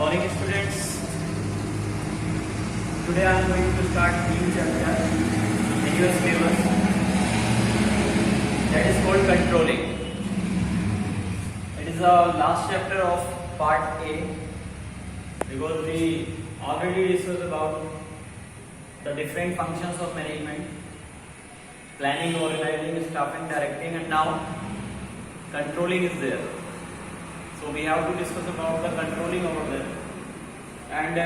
morning, students. Today I am going to start new chapter in your syllabus. That is called controlling. It is the last chapter of part A because we already discussed about the different functions of management: planning, organizing, staffing, directing, and now controlling is there. So we have to discuss about the controlling over there, and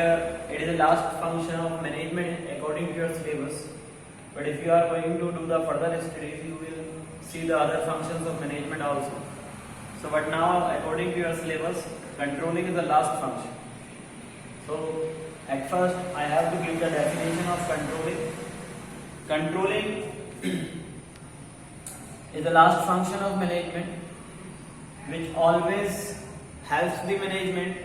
it is the last function of management according to your syllabus. But if you are going to do the further studies, you will see the other functions of management also. So but now according to your syllabus, controlling is the last function. So at first I have to give the definition of controlling. Controlling is the last function of management which always helps the management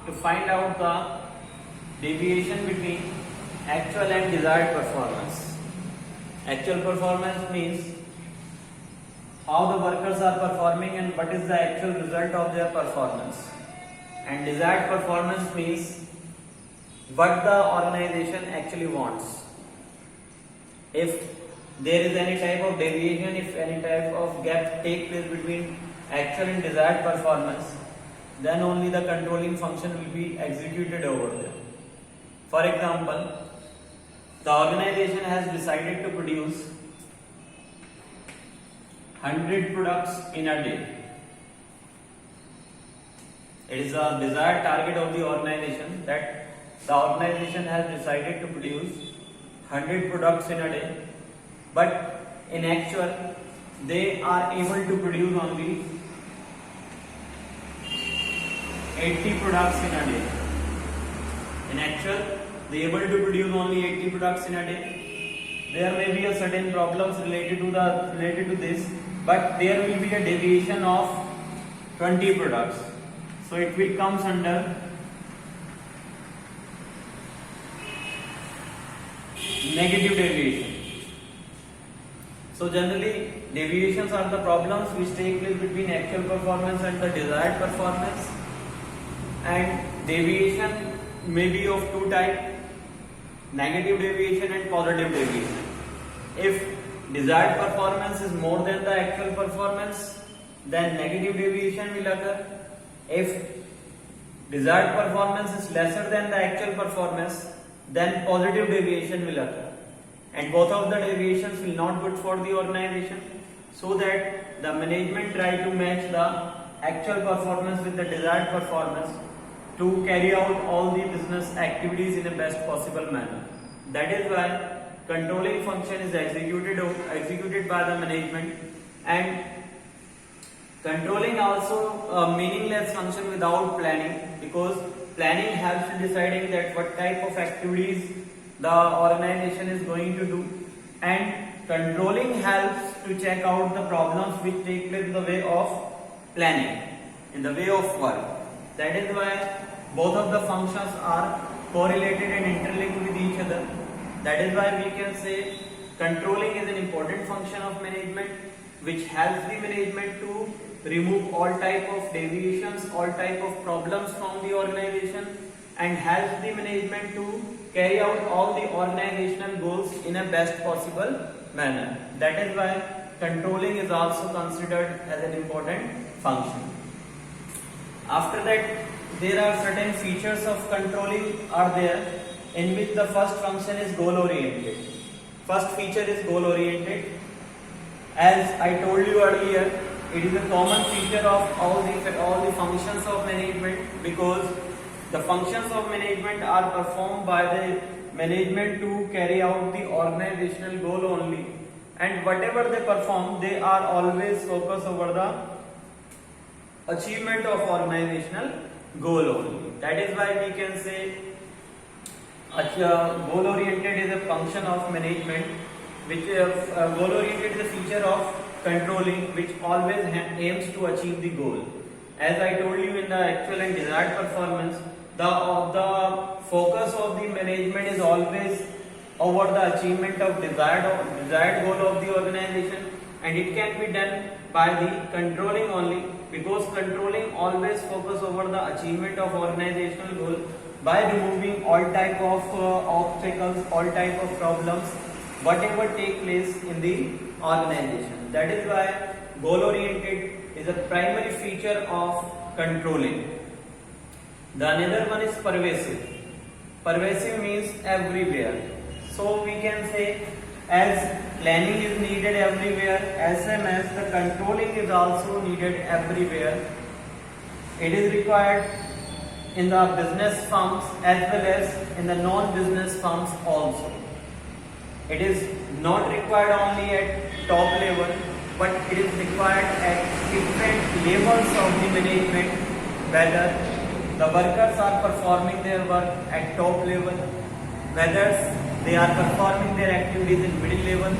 to find out the deviation between actual and desired performance. Actual performance means how the workers are performing and what is the actual result of their performance. And desired performance means what the organization actually wants. If there is any type of deviation, if any type of gap take place between actual and desired performance, then only the controlling function will be executed over there. For example, the organization has decided to produce 100 products in a day. It is a desired target of the organization that the organization has decided to produce 100 products in a day, but in actual they are able to produce only 80 products in a day. In actual, they are able to produce only 80 products in a day. There may be a certain problems related to this, but there will be a deviation of 20 products. So it will comes under negative deviation. So generally, deviations are the problems which take place between actual performance and the desired performance. And deviation may be of two types: negative deviation and positive deviation. If desired performance is more than the actual performance, then negative deviation will occur. If desired performance is lesser than the actual performance, then positive deviation will occur. And both of the deviations will not good for the organization, so that the management try to match the actual performance with the desired performance to carry out all the business activities in the best possible manner. That is why controlling function is executed by the management, and controlling also a meaningless function without planning, because planning helps in deciding that what type of activities the organization is going to do, and controlling helps to check out the problems which take place in the way of planning, in the way of work. That is why both of the functions are correlated and interlinked with each other. That is why we can say controlling is an important function of management which helps the management to remove all type of deviations, all type of problems from the organization, and helps the management to carry out all the organizational goals in a best possible manner. That is why controlling is also considered as an important function. After that, there are certain features of controlling are there, in which the first function is goal oriented. First feature is goal oriented. As I told you earlier, it is a common feature of all the functions of management, because the functions of management are performed by the management to carry out the organizational goal only, and whatever they perform, they are always focused over the achievement of organizational goal only. That is why we can say goal oriented is a function of management, which goal oriented is a feature of controlling which always aims to achieve the goal. As I told you, in the actual and desired performance, the focus of the management is always over the achievement of desired goal of the organization, and it can be done by the controlling only, because controlling always focus over the achievement of organizational goal by removing all type of obstacles, all type of problems, whatever take place in the organization. That is why goal oriented is a primary feature of controlling. The another one is pervasive. Pervasive means everywhere. So we can say, as planning is needed everywhere, as same as the controlling is also needed everywhere. It is required in the business firms as well as in the non-business firms also. It is not required only at top level, but it is required at different levels of the management, whether the workers are performing their work at top level, whether they are performing their activities in middle level,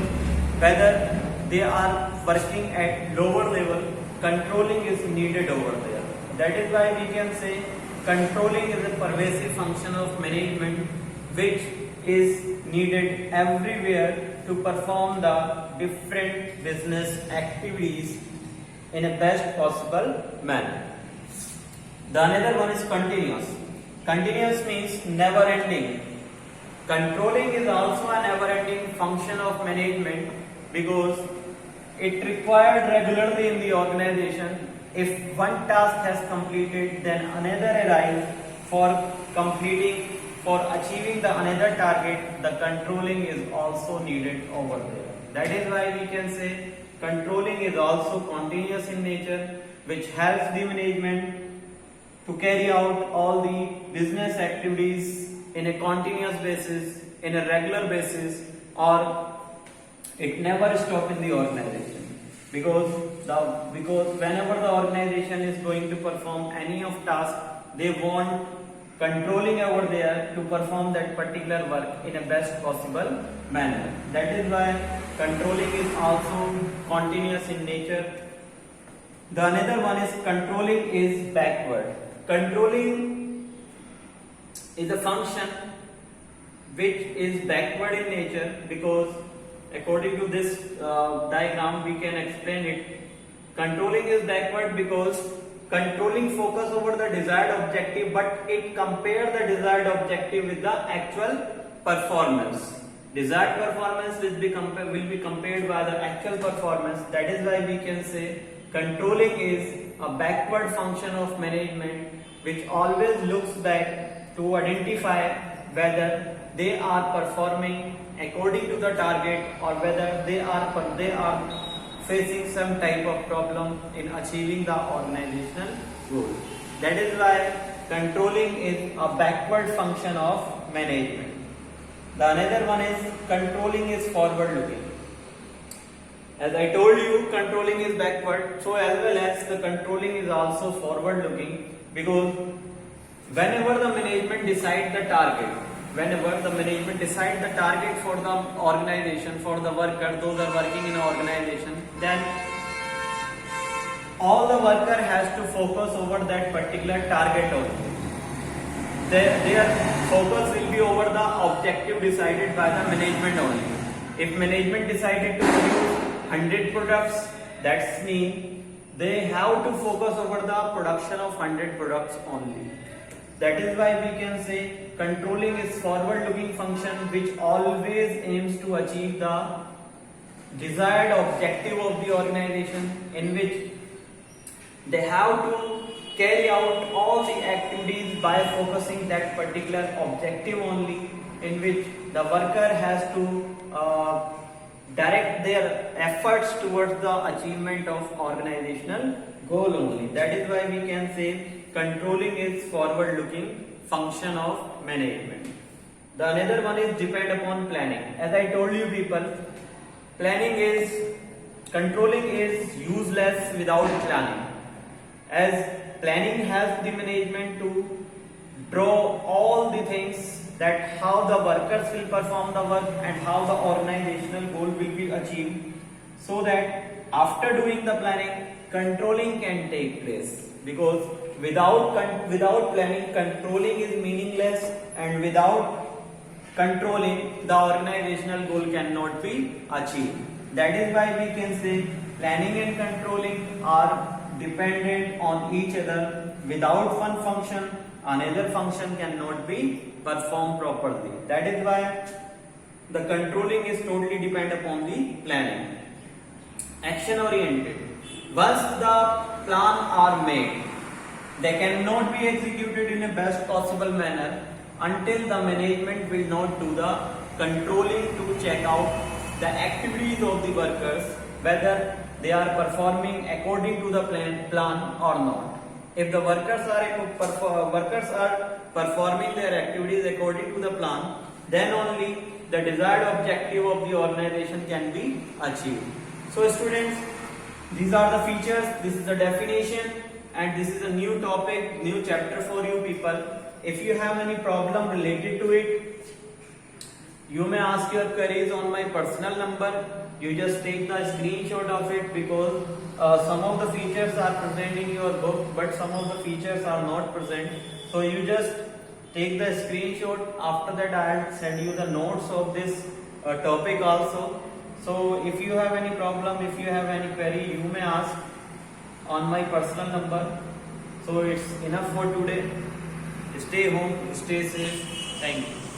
whether they are working at lower level. Controlling is needed over there. That is why we can say controlling is a pervasive function of management which is needed everywhere to perform the different business activities in a best possible manner. The another one is continuous. Continuous means never ending. Controlling is also a never ending function of management because it required regularly in the organization. If one task has completed, then another arises for completing, for achieving the another target. The controlling is also needed over there. That is why we can say controlling is also continuous in nature, which helps the management to carry out all the business activities in a continuous basis, in a regular basis, or it never stops in the organization. Because whenever the organization is going to perform any of task, they want controlling over there to perform that particular work in a best possible manner. That is why controlling is also continuous in nature. The another one is controlling is backward. Controlling is a function which is backward in nature because according to this diagram we can explain it. Controlling is backward because controlling focus over the desired objective, but it compare the desired objective with the actual performance. Desired performance will be compared by the actual performance. That is why we can say controlling is a backward function of management which always looks back to identify whether they are performing according to the target or whether they are facing some type of problem in achieving the organizational goal. That is why controlling is a backward function of management. The another one is controlling is forward looking. As I told you, controlling is backward, so as well as the controlling is also forward looking, because whenever the management decide the target, for the organization, for the worker, those are working in an organization, then all the worker has to focus over that particular target only. Their focus will be over the objective decided by the management only. If management decided to produce 100 products, that's mean they have to focus over the production of 100 products only. That is why we can say controlling is forward looking function which always aims to achieve the desired objective of the organization, in which they have to carry out all the activities by focusing that particular objective only, in which the worker has to direct their efforts towards the achievement of organizational goal only. That is why we can say controlling is forward looking function of management. The another one is depend upon planning. As I told you people, controlling is useless without planning, as planning helps the management to draw all the things that how the workers will perform the work and how the organizational goal will be achieved, so that after doing the planning, controlling can take place. Because without planning, controlling is meaningless, and without controlling, the organizational goal cannot be achieved. That is why we can say Planning and controlling are dependent on each other. Without one function, another function cannot be performed properly. That is why the controlling is totally dependent upon the planning. Action oriented. Once the plan are made, they cannot be executed in a best possible manner until the management will not do the controlling to check out the activities of the workers, whether they are performing according to the plan or not. If the workers are performing their activities according to the plan, then only the desired objective of the organization can be achieved. So students, these are the features, this is the definition, and this is a new topic, new chapter for you people. If you have any problem related to it, you may ask your queries on my personal number. You just take the screenshot of it, because some of the features are present in your book, but some of the features are not present. So you just take the screenshot. After that, I'll send you the notes of this topic also. So if you have any problem, if you have any query, you may ask on my personal number. So it's enough for today. Stay home, stay safe. Thank you.